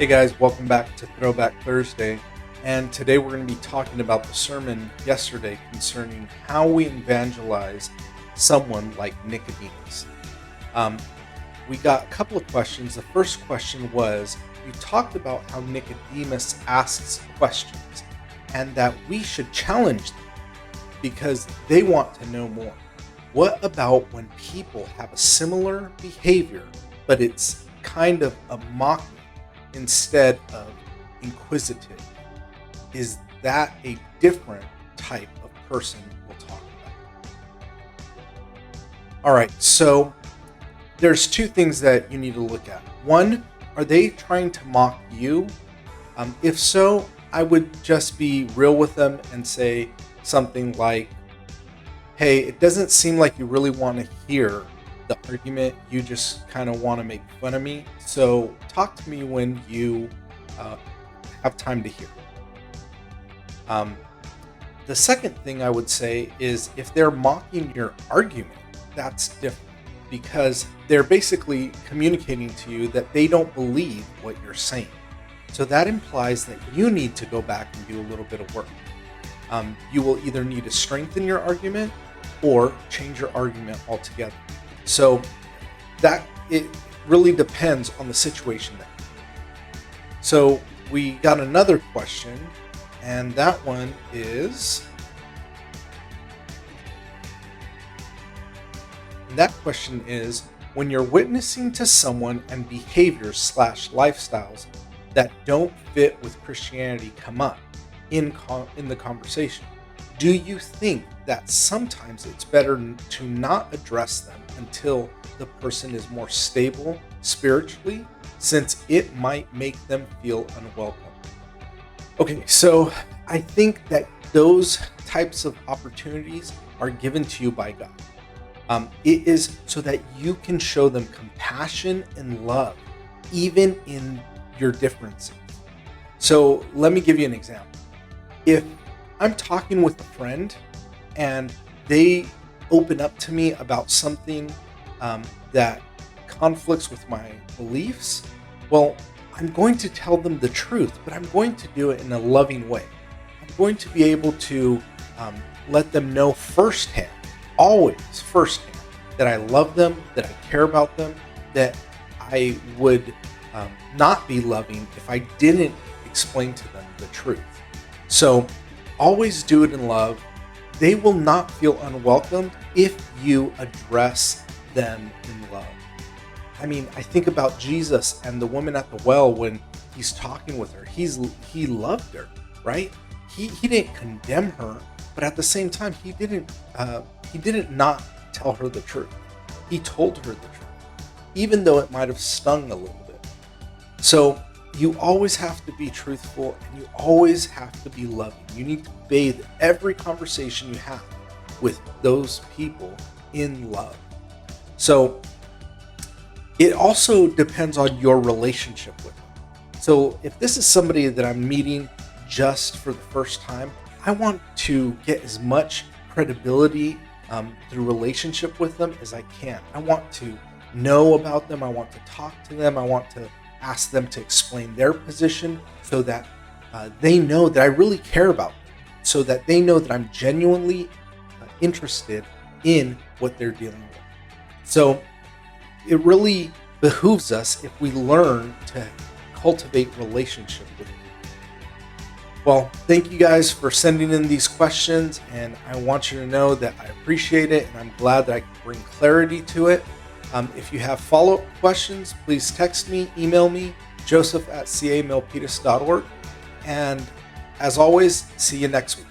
Hey guys, welcome back to Throwback Thursday. And today we're going to be talking about the sermon yesterday concerning how we evangelize someone like Nicodemus. We got a couple of questions. The first question was, you talked about how Nicodemus asks questions and that we should challenge them because they want to know more. What about when people have a similar behavior, but it's kind of a mocking instead of inquisitive? Is that a different type of person we'll talk about? All right, so there's two things that you need to look at. One, are they trying to mock you? If so, I would just be real with them and say something like, hey, it doesn't seem like you really want to hear the argument. You just kind of want to make fun of me. So talk to me when you have time to hear. The second thing I would say is if they're mocking your argument, that's different because they're basically communicating to you that they don't believe what you're saying. So that implies that you need to go back and do a little bit of work. You will either need to strengthen your argument or change your argument altogether. So that it really depends on the situation there. So we got another question, and that one is, when you're witnessing to someone and behaviors/lifestyles that don't fit with Christianity come up in the conversation, do you think that sometimes it's better to not address them until the person is more stable spiritually, since it might make them feel unwelcome? Okay, so I think that those types of opportunities are given to you by God. It is so that you can show them compassion and love, even in your differences. So let me give you an example. If I'm talking with a friend and they open up to me about something that conflicts with my beliefs, well, I'm going to tell them the truth, but I'm going to do it in a loving way. I'm going to be able to let them know firsthand, always firsthand, that I love them, that I care about them, that I would not be loving if I didn't explain to them the truth. So always do it in love. They will not feel unwelcomed if you address them in love. I mean, I think about Jesus and the woman at the well when he's talking with her. He loved her, right? He didn't condemn her, but at the same time, he didn't not tell her the truth. He told her the truth, even though it might have stung a little bit. So you always have to be truthful and you always have to be loving. You need to bathe every conversation you have with those people in love. So it also depends on your relationship with them. So if this is somebody that I'm meeting just for the first time, I want to get as much credibility through relationship with them as I can. I want to know about them. I want to talk to them. I want to ask them to explain their position so that they know that I really care about them, so that they know that I'm genuinely interested in what they're dealing with. So it really behooves us if we learn to cultivate relationship with them. Well, thank you guys for sending in these questions, and I want you to know that I appreciate it, and I'm glad that I can bring clarity to it. If you have follow-up questions, please text me, email me, joseph@camilpitas.org. And as always, see you next week.